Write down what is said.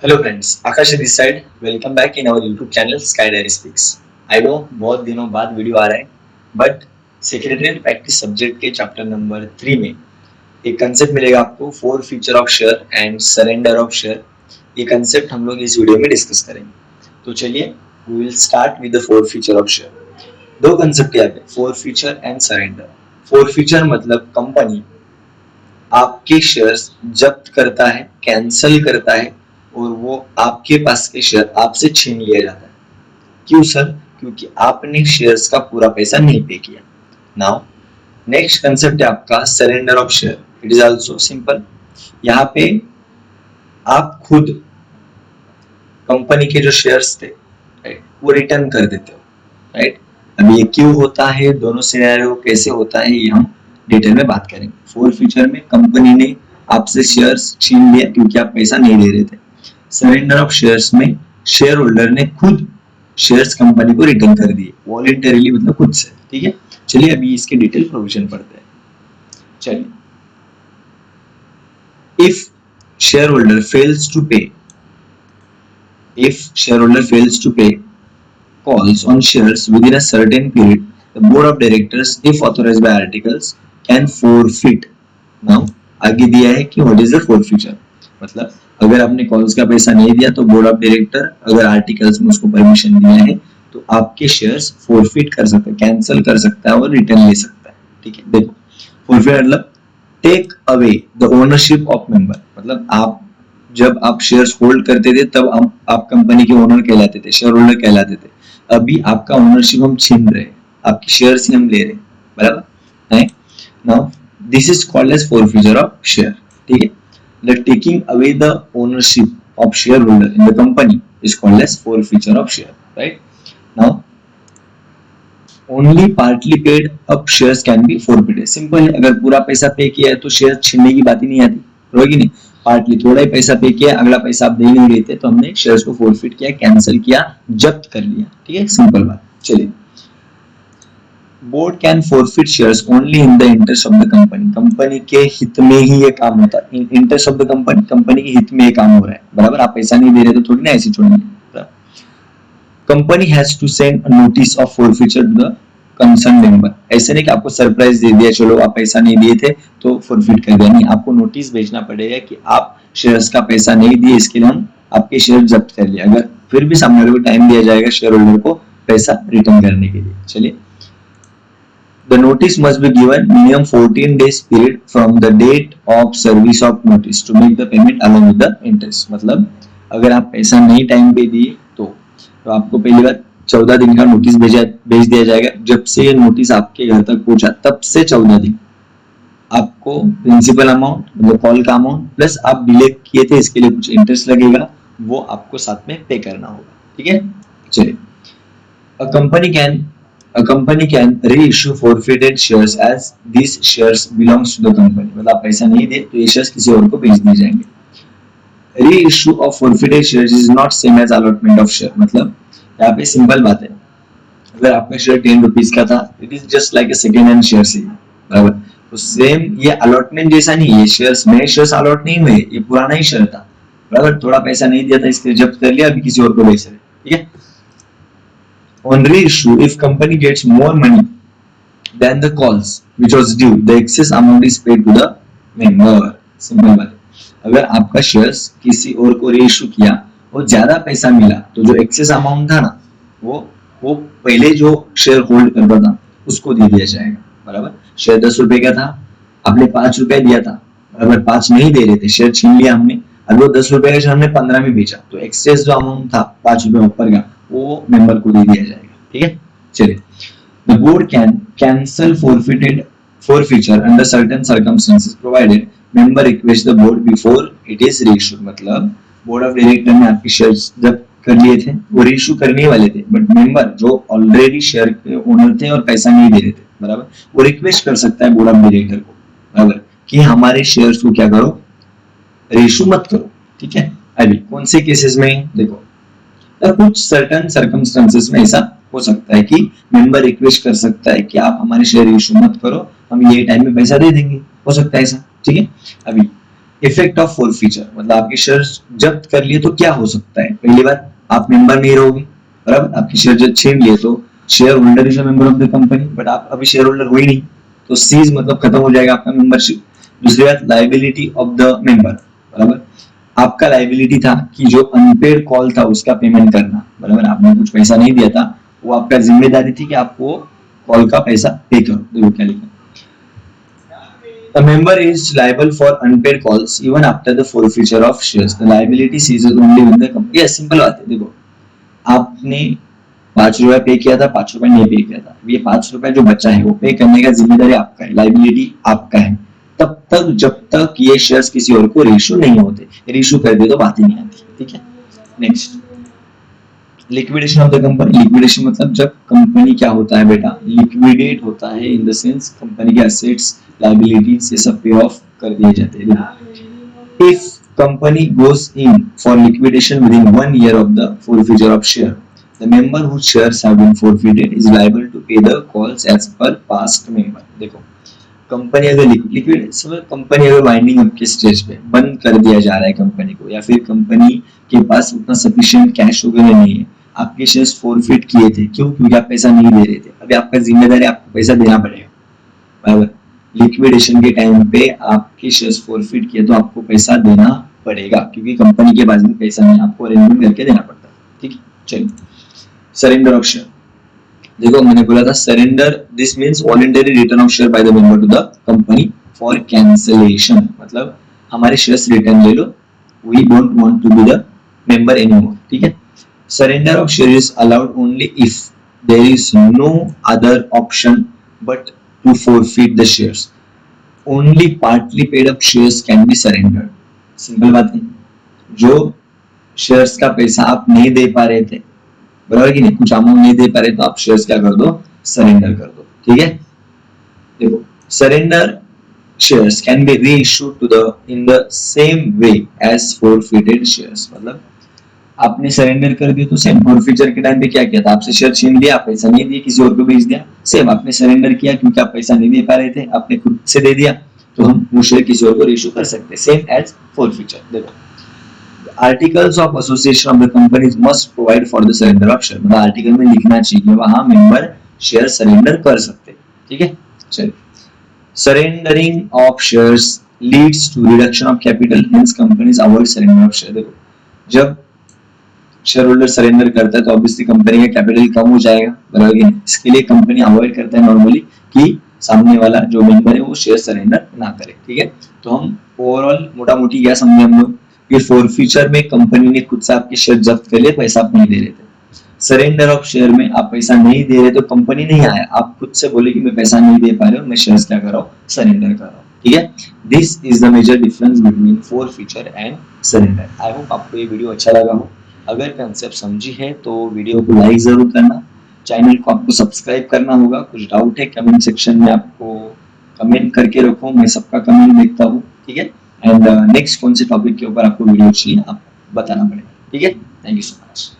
Hello friends, Akash this side. Welcome back in our YouTube channel Sky Diary Speaks. I know बहुत दिनों बाद video आ रहा है, बट सेक्रेटरियल प्रैक्टिस सब्जेक्ट के चैप्टर नंबर 3 में एक कंसेप्ट मिलेगा आपको, forfeiture of share and surrender of share. ये कंसेप्ट हम लोग इस वीडियो में डिस्कस करेंगे। तो चलिए, we will start with the forfeiture of share. दो कंसेप्ट यहाँ पे, four feature and surrender. Four feature मतलब कंपनी आपके शेयर्स जब्त करता है, कैंसल करता है और वो आपके पास के शेयर आपसे छीन लिया जाता है। क्यों सर? क्योंकि आपने शेयर्स का पूरा पैसा नहीं पे किया। नाउ नेक्स्ट कंसेप्ट है आपका surrender of share. It is also simple. यहाँ पे आप खुद कंपनी के जो शेयर्स थे, राइट, वो रिटर्न कर देते हो, राइट। अब ये क्यों होता है, दोनों सिनेरियो कैसे होता है, ये हम डिटेल में बात करेंगे। फोर फीचर में कंपनी ने आपसे शेयर्स छीन लिया क्योंकि आप पैसा नहीं दे रहे थे। सरेंडर ऑफ शेयर्स में शेयर होल्डर ने खुद शेयर्स कंपनी को रिटर्न कर दिए, वॉलंटरीली, मतलब खुद से। ठीक है, चलिए अभी इसके डिटेल प्रोविजन पढ़ते हैं। चलिए, if shareholder fails to pay, if shareholder fails to pay calls on shares within a certain period, the board of directors, if authorized by articles, can forfeit. Now आगे दिया है कि what is the forfeiture, मतलब अगर आपने calls का पैसा नहीं दिया तो बोर्ड ऑफ डायरेक्टर अगर आर्टिकल्स में उसको परमिशन दिया है तो आपके शेयर्स फोरफिट कर सकता है, कैंसिल कर सकता है और रिटर्न ले सकता है। ठीक है, देखो फोरफिट मतलब take away the ownership of member, मतलब आप जब आप शेयर्स होल्ड करते थे तब आप कंपनी के ओनर कहलाते थे, शेयर होल्डर कहलाते थे। अभी आपका ओनरशिप हम छीन रहे हैं, आपकी शेयर्स ही हम ले रहे हैं, बराबर है। Now this is called as forfeiture of share. ठीक है, the taking away the ownership of share holder in the company is called as forfeiture of share, right. Now only partly paid up shares can be forfeited. Simple है, अगर पूरा पैसा पे किया है तो शेयर छीनने की बात ही नहीं आती, होगी नहीं। पार्टली थोड़ा ही पैसा पे किया, अगला पैसा आप दे नहीं रहे थे तो हमने शेयर्स को फोरफिट किया, कैंसिल किया, जब्त कर लिया। ठीक है, सिंपल बात। चलिए, board can forfeit shares only in the interest of the company. Company के हित में ही ये काम होता है। इन interest of the company, company के हित में ये काम हो रहा है, बराबर। आप पैसा नहीं दे रहे तो थोड़ी ना ऐसे छोड़ेंगे। Company has to send notice of forfeiture to the concern member. ऐसे नहीं कि आपको सरप्राइज दे दिया, चलो आप पैसा नहीं दिए थे तो फोरफिट कर दिया, नहीं, आपको नोटिस भेजना पड़ेगा कि आप शेयर्स का पैसा नहीं दिए, इसके लिए हम आपके शेयर जब्त कर लिया। अगर फिर भी सामने वाले को टाइम दिया जाएगा शेयर होल्डर को पैसा रिटर्न करने के लिए। चलिए, the notice must be given minimum 14 days period from the date of service of notice to make the payment along with the interest। मतलब अगर आप पैसा नहीं टाइम पे दिए तो आपको पहली बार 14 दिन का नोटिस भेज दिया जाएगा। जब से ये नोटिस आपके घर तक पहुंचा तब से 14 दिन आपको प्रिंसिपल अमाउंट, मतलब कॉल का अमाउंट प्लस आप डिले किए थे इसके लिए कुछ इंटरेस्ट लगेगा, वो आपको साथ में पे करना होगा। ठीक है, चलिए, a company can reissue forfeited shares as these shares belongs to the company। मतलब आप पैसा नहीं दे तो ये शेयर्स किसी और को बेच दिए जाएंगे। reissue of forfeited shares is not same as allotment of share। मतलब यहाँ पे सिंपल बात है, अगर आपका शेयर 10 रुपीज का था, it is just like a second hand share से, बराबर। तो सेम ये अलॉटमेंट जैसा नहीं, ये शेयर्स नए शेयर्स अलॉट नहीं हुए, ये पुराना ही शेयर था, बराबर। थोड़ा पैसा नहीं दिया था इसलिए जब्त कर लिया, अभी किसी और को बेच रहे। ठीक है, on reissue if company gets more money than the calls which was due, the excess amount is paid to the member। Simple बात है, अगर आपका शेयर्स किसी और को रीइश्यू किया और ज्यादा पैसा मिला तो जो एक्सेस अमाउंट था ना, वो पहले जो शेयर होल्ड करता था उसको दे दिया जाएगा, बराबर। शेयर 10 रुपए का था, आपने 5 रुपए दिया था, बराबर। 5 नहीं दे रहे थे, शेयर छीन लिया हमने, अब वो 10 रुपए का शेयर हमने 15 में बेचा तो एक्सेस जो अमाउंट था 5 रुपए ऊपर का वो मेंबर को दे दिया जाएगा। ठीक है, चलिए, the board can cancel forfeiture under certain circumstances provided member request the board before it is reissued। मतलब बोर्ड ऑफ डायरेक्टर ने आपके शेयर्स जब कर लिए थे, वो रीइश्यू करने वाले थे, बट मेंबर जो ऑलरेडी शेयर के ओनर थे और पैसा नहीं दे रहे थे, बराबर, वो रिक्वेस्ट कर सकता है बोर्ड ऑफ डायरेक्टर को, बराबर, कि हमारे शेयर्स को क्या करो, रीइश्यू मत करो। ठीक है, अभी कौन से केसेस में, देखो कुछ सर्टेन सर्कमस्टेंसेस में ऐसा हो सकता है कि मेंबर रिक्वेस्ट कर सकता है कि आप हमारे शेयर इशू मत करो, हम ये टाइम में पैसा दे देंगे, हो सकता है ऐसा। ठीक है, अभी इफेक्ट ऑफ फोरफीचर मतलब आपके शेयर्स जब्त कर लिए तो क्या हो सकता है। पहली बात, आप मेंबर नहीं रहोगे, बराबर। आपके शेयर जब छीन लिए तो share holder is a member of the company, but आप अभी शेयर होल्डर हो ही नहीं, तो सीज मतलब खत्म हो जाएगा आपका मेंबरशिप। दूसरी बात, लाइबिलिटी ऑफ द मेंबर, बराबर। आपका लाइबिलिटी था कि जो अनपेड कॉल था उसका पेमेंट करना, बराबर। आपने कुछ पैसा नहीं दिया था, वो आपका जिम्मेदारी थी कि आपको कॉल का पैसा पे करो। देखो क्या लिखा, a member is liable for unpaid calls even after the forfeiture of shares. The liability ceases only when the company. Yes, simple बात है। देखो, आपने 5 रुपए पे किया था, 5 रुपए नहीं पे किया था, ये 5 रुपए जो बचा है वो पे करने का जिम्मेदारी आपका है, लाइबिलिटी आपका है, तब तक जब तक ये शेयर्स किसी और को रेशो नहीं होते। रेशो कर दे तो बात ही नहीं आती, ठीक है। Next, liquidation of the company. Liquidation मतलब जब कंपनी क्या होता है बेटा, लिक्विडेट होता है, इन द सेंस कंपनी के एसेट्स लाइबिलिटीज ये सब पे ऑफ कर दिए जाते हैं। If company goes in for liquidation within 1 year of the forfeiture of share, the member whose shares have been forfeited is liable to pay the calls as per past member। देखो, company अगर liquid company अगर winding up के stage पे बंद कर दिया जा रहा है कंपनी को, या फिर कंपनी के पास उतना सफिशिएंट कैश वगैरह नहीं है, आपके शेयर्स फॉरफिट किए थे, क्यों? क्योंकि आप पैसा नहीं दे रहे थे। अभी आपका जिम्मेदारी, आपको पैसा देना पड़ेगा, बराबर। लिक्विडेशन के टाइम पे आपके शेयर्स फॉरफिट किए तो आपको पैसा देना पड़ेगा, क्योंकि कंपनी के पास भी पैसा नहीं, आपको अरेंजमेंट करके देना पड़ता है, ठीक है। चलिए, सरेंडर ऑफ शेयर। देखो, मैंने बोला था surrender, this means voluntary return of share by the member to the company for cancellation. मतलब हमारे शेयर्स रिटर्न ले लो, we don't want to be the member anymore, ठीक है। Surrender of share is allowed only if there is no other option but to forfeit the shares. Only partly paid up shares can be surrendered. Simple बात है, जो shares का पैसा आप नहीं दे पा रहे थे, बराबर कि नहीं, कुछ अमाउंट नहीं दे पा रहे तो आप शेयर्स क्या कर दो, सरेंडर कर दो, ठीक है। देखो, surrender shares can be reissued to the in the same way as forfeited shares। मतलब आपने सरेंडर कर दिया तो सेम फॉरफीचर के टाइम पे क्या किया था, आपसे शेयर छीन लिया, पैसा नहीं दिया, किसी और को बेच दिया, सेम आपने सरेंडर किया क्योंकि आप पैसा नहीं दे पा रहे थे, आपने खुद से दे दिया, तो हम वो शेयर किसी और को इशू कर सकते हैं, सेम एज फॉरफीचर। देखो, articles of association of the companies must provide for the surrender of share. मतलब आर्टिकल में लिखना चाहिए वहां मेंबर शेयर सरेंडर कर सकते हैं, ठीक है। चलिए, surrendering of shares leads to reduction of capital, hence companies avoid surrender of share. देखो, जब शेयर होल्डर सरेंडर करता है तो ऑब्वियसली कंपनी का कैपिटल कम हो जाएगा, बराबर कि नहीं। इसके लिए कंपनी अवॉइड करता है नॉर्मली कि सामने वाला जो मेंबर है वो शेयर सरेंडर ना करे, ठीक है। तो हम ओवरऑल मोटा मोटी क्या समझे हम लोग, कि फॉरफीचर में कंपनी ने खुद से आपके शेयर जब्त कर लिए, पैसा आप नहीं दे रहे थे। सरेंडर ऑफ शेयर में आप पैसा नहीं दे रहे तो कंपनी नहीं आया, आप खुद से बोले कि मैं पैसा नहीं दे पा रहा हूँ, मैं शेयर्स क्या कर रहा हूँ, सरेंडर कर रहा हूँ, ठीक है। This is the major difference between forfeiture and surrender. I hope आपको ये वीडियो अच्छा लगा हो। अगर कंसेप्ट समझी है तो वीडियो को लाइक जरूर करना, चैनल को आपको सब्सक्राइब करना होगा। कुछ डाउट है कमेंट सेक्शन में आपको कमेंट करके रखो, मैं सबका कमेंट देखता हूँ, ठीक है। एंड नेक्स्ट कौन से टॉपिक के ऊपर आपको वीडियो चाहिए आप बताना पड़ेगा, ठीक है। Thank you so much.